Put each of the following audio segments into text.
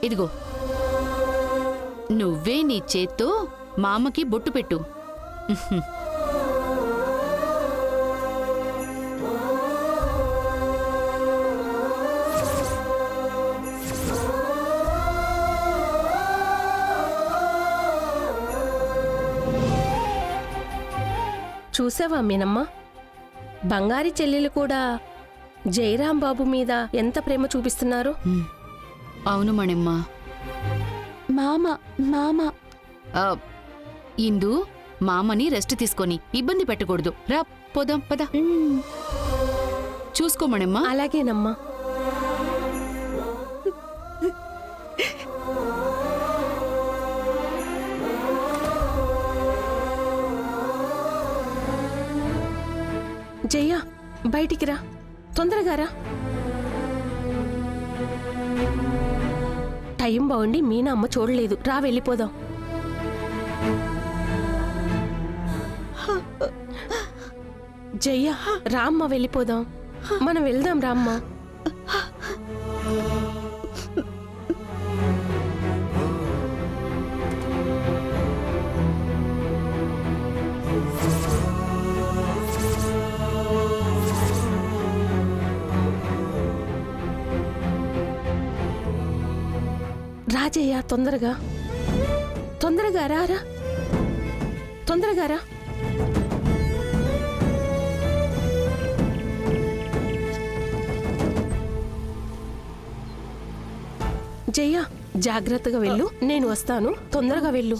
ఇదిగో నువ్వే నీ చేత్తో మా అమ్మకి బొట్టు పెట్టు. చూసావా మీనమ్మ, బంగారి చెల్లెలు కూడా జయరాం బాబు మీద ఎంత ప్రేమ చూపిస్తున్నారు. అవును మణిమ్మ. మామ మామ ఆ, ఇందు మామని రెస్ట్ తీసుకొని ఇబ్బంది పెట్టకూడదు. రా పోదాం పద. చూసుకో మణిమ్మ. అలాగేనమ్మా. జయ, బయటికి రా, తొందరగా రా. టైం బాగుండి మీనా అమ్మ చూడలేదు. రా వెళ్ళిపోదాం. జయ, రామ్మ వెళ్ళిపోదాం. మనం వెళ్దాం రామ్మ. రాజయ్య, తొందరగా తొందరగా రారా, తొందరగా రా. జయ, జాగ్రత్తగా వెళ్ళు. నేను వస్తాను. తొందరగా వెళ్ళు.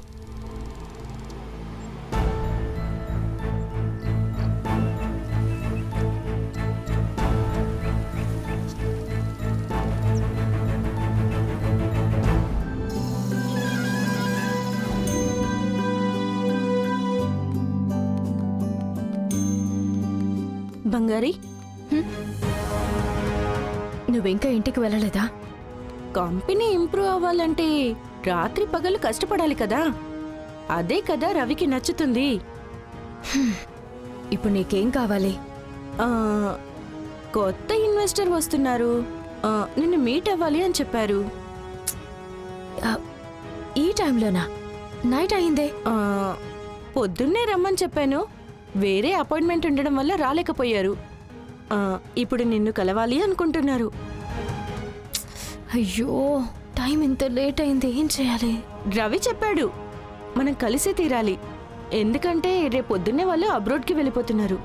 బంగారి, నువ్వింకా ఇంటికి వెళ్ళలేదా? కంపెనీ ఇంప్రూవ్ అవ్వాలంటే రాత్రి పగలు కష్టపడాలి కదా. అదే కదా రవికి నచ్చుతుంది. ఇప్పుడు నీకేం కావాలి? కొత్త ఇన్వెస్టర్ వస్తున్నారు, నిన్ను మీట్ అవ్వాలి అని చెప్పారు. ఈ టైంలోనా? నైట్ అయిందే. పొద్దున్నే రమ్మని చెప్పాను. వేరే అపాయింట్మెంట్ ఉండడం వల్ల రాలేకపోయారు. ఇప్పుడు నిన్ను కలవాలి అనుకుంటున్నారు. అయ్యో, టైం ఇంత లేట్ అయింది, ఏం చేయాలి? రవి చెప్పాడు మనం కలిసి తీరాలి. ఎందుకంటే రేపొద్దున్నే వాళ్ళు అబ్రాడ్కి వెళ్ళిపోతున్నారు.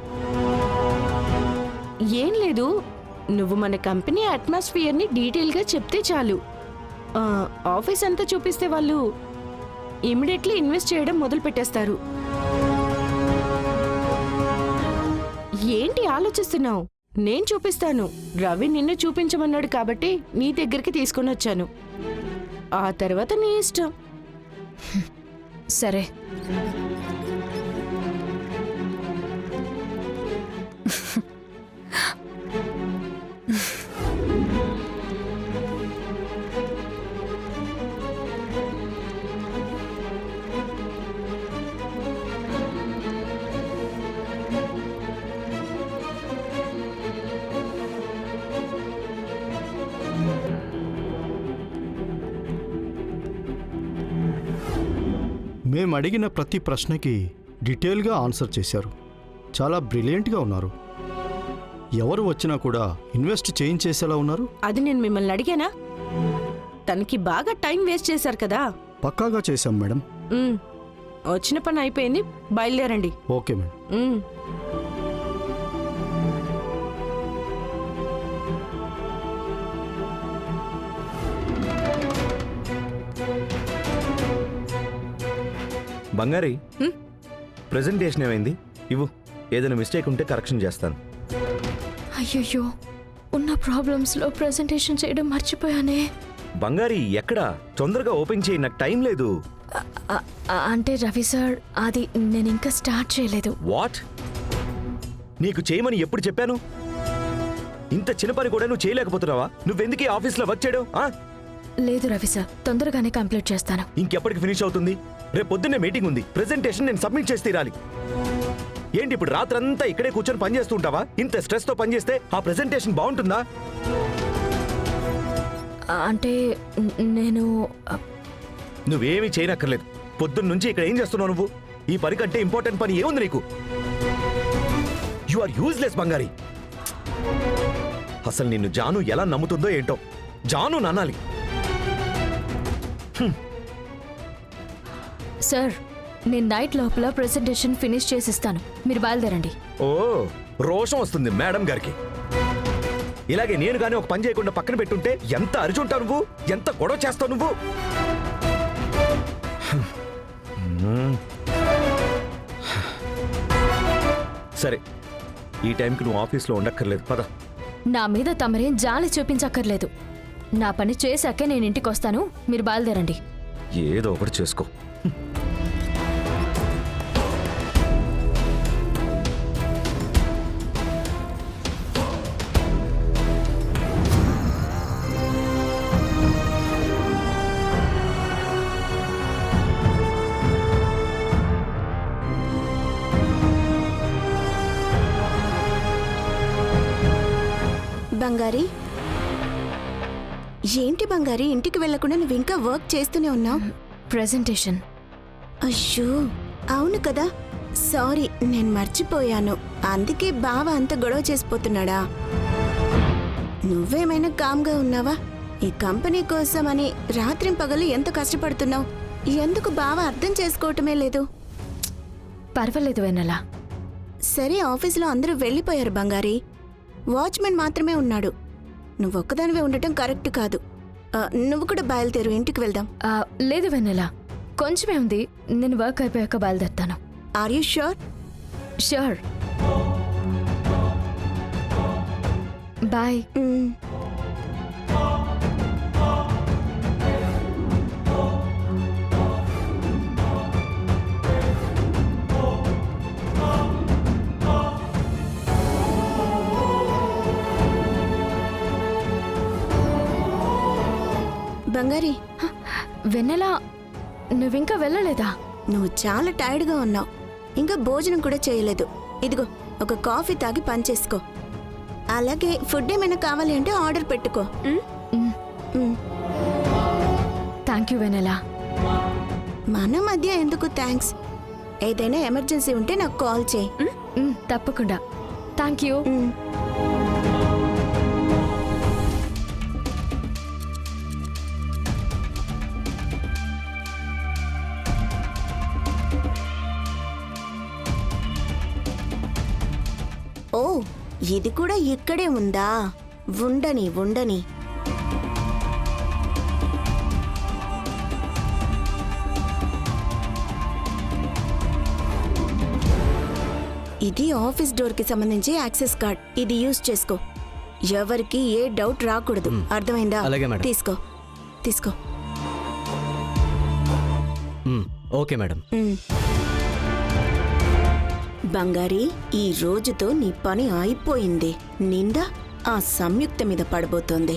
ఏం లేదు, నువ్వు మన కంపెనీ అట్మాస్ఫియర్ని డీటెయిల్గా చెప్తే చాలు. ఆఫీస్ అంతా చూపిస్తే వాళ్ళు ఇమీడియట్లీ ఇన్వెస్ట్ చేయడం మొదలు పెట్టేస్తారు. ఏంటి ఆలోచిస్తున్నావు? నేను చూపిస్తాను. రవి నిన్ను చూపించమన్నాడు కాబట్టి నీ దగ్గరికి తీసుకుని వచ్చాను. ఆ తర్వాత నీ ఇష్టం. సరే. మేము అడిగిన ప్రతి ప్రశ్నకి డీటెయిల్గా ఆన్సర్ చేశారు. చాలా బ్రిలియంట్గా ఉన్నారు. ఎవరు వచ్చినా కూడా ఇన్వెస్ట్ చేయించేసేలా ఉన్నారు. అది నేను మిమ్మల్ని అడిగానా? తనకి బాగా టైం వేస్ట్ చేశారు కదా. పక్కాగా చేశాం మేడం. వచ్చిన పని అయిపోయింది, బయలుదేరండి. Okay madam. బంగారి, ప్రెజెంటేషన్ ఏమైంది? ఇవ్వు. ఏదైనా మిస్టేక్ ఉంటే కరెక్షన్ చేస్తాను. అయ్యయ్యో, ఉన్న ప్రాబ్లమ్స్లో ప్రెజెంటేషన్ చేయడం మర్చిపోయానే. బంగారి, ఎక్కడా? తొందరగా ఓపెన్ చేయి, నాకు టైం లేదు. అంటే రవి సార్, అది నేను ఇంకా స్టార్ట్ చేయలేదు. వాట్? నీకు చేయమని ఎప్పుడు చెప్పాను? ఇంత చిన్న పని కూడా నువ్వు చేయలేకపోతున్నావా? నువ్వెందుకు ఈ ఆఫీస్లో వర్క్ చేయడం? లేదు రవి సార్, తొందరగానే కంప్లీట్ చేస్తాను. ఇంకెప్పటికి ఫినిష్ అవుతుంది? రేపు పొద్దున్నే మీటింగ్ ఉంది. ప్రెజెంటేషన్ నేను సబ్మిట్ చేసి తీరాలి. ఏంటి ఇప్పుడు రాత్రంతా ఇక్కడే కూర్చొని పని చేస్తూ ఉంటావా? ఇంత స్ట్రెస్తో పని చేస్తే ఆ ప్రెజెంటేషన్ బాగుంటుందా? అంటే నేను నువ్వేమీ చేయనక్కర్లేదు. పొద్దున్న నుంచి ఇక్కడ ఏం చేస్తున్నావు నువ్వు? ఈ పని కంటే ఇంపార్టెంట్ పని ఏముంది నీకు? యు ఆర్ యూజ్లెస్ బంగారి. అసలు నిన్ను జాను ఎలా నమ్ముతుందో ఏంటో. జాను నన్నాలి. సార్, నేను నైట్ లోపల ప్రెజెంటేషన్ ఫినిష్ చేసిస్తాను. మీరు బయలుదేరండి. ఓ, రోషం వస్తుంది మేడం గారికి. ఇలాగే నేను గానీ ఒక పని చేయకుండా పక్కన పెట్టుంటే ఎంత అరిచుంటావు నువ్వు, ఎంత గొడవ చేస్తావు నువ్వు. సరే, ఈ టైంకి నువ్వు ఆఫీస్లో ఉండక్కర్లేదు, పద. నా మీద తమరేం జాలి చూపించక్కర్లేదు. నా పని చేశాకే నేను ఇంటికి వస్తాను. మీరు బయలుదేరండి. ఏదో ఒకటి చేసుకో. బంగారి, ఏంటి బంగారి ఇంటికి వెళ్లకుండా నువ్వు ఇంకా వర్క్ చేస్తూనే ఉన్నావు? ప్రెజెంటేషన్. అయ్యో, అవును కదా, సారీ, నేను మర్చిపోయాను. అందుకే బావ అంత గొడవ చేసిపోతున్నాడా? నువ్వేమైనా కామ్గా ఉన్నావా? ఈ కంపెనీ కోసం అని రాత్రింపగలు ఎంత కష్టపడుతున్నావు. ఎందుకు బావ అర్థం చేసుకోవటమే లేదు? పర్వాలేదు వెన్నెల. సరే, ఆఫీసులో అందరూ వెళ్ళిపోయారు బంగారి. వాచ్మెన్ మాత్రమే ఉన్నాడు. నువ్వొక్కదానివే ఉండటం కరెక్ట్ కాదు. నువ్వు కూడా బయలుదేరు, ఇంటికి వెళ్దాం. లేదు వెన్నెల, కొంచెమే ఉంది. నేను వర్క్ అయిపోయాక బయలుదేరుతాను. Are you sure? Sure. Bye. బంగారి, వెన్నెల, నువ్వింకా వెళ్ళలేదా? నువ్వు చాలా టైర్డ్గా ఉన్నావు. ఇంకా భోజనం కూడా చేయలేదు. ఇదిగో, ఒక కాఫీ తాగి పనిచేసుకో. అలాగే ఫుడ్ ఏమైనా కావాలి అంటే ఆర్డర్ పెట్టుకో. థ్యాంక్ యూ వెన్నెల. మన మధ్య ఎందుకు థ్యాంక్స్? ఏదైనా ఎమర్జెన్సీ ఉంటే నాకు కాల్ చేయి. తప్పకుండా. Thank you. ఓ, ఇది కూడా ఇక్కడే ఉందా? ఉండని ఉండని. ఇది ఆఫీస్ డోర్ కి సంబంధించి యాక్సెస్ కార్డ్. ఇది యూజ్ చేసుకో. ఎవరికి ఏ డౌట్ రాకూడదు, అర్థమైందా? అలాగే మేడం. తీసుకో తీసుకో. Okay madam. బంగారి, ఈ రోజుతో నీ పని అయిపోయింది. నింద ఆ సంయుక్త మీద పడబోతోంది.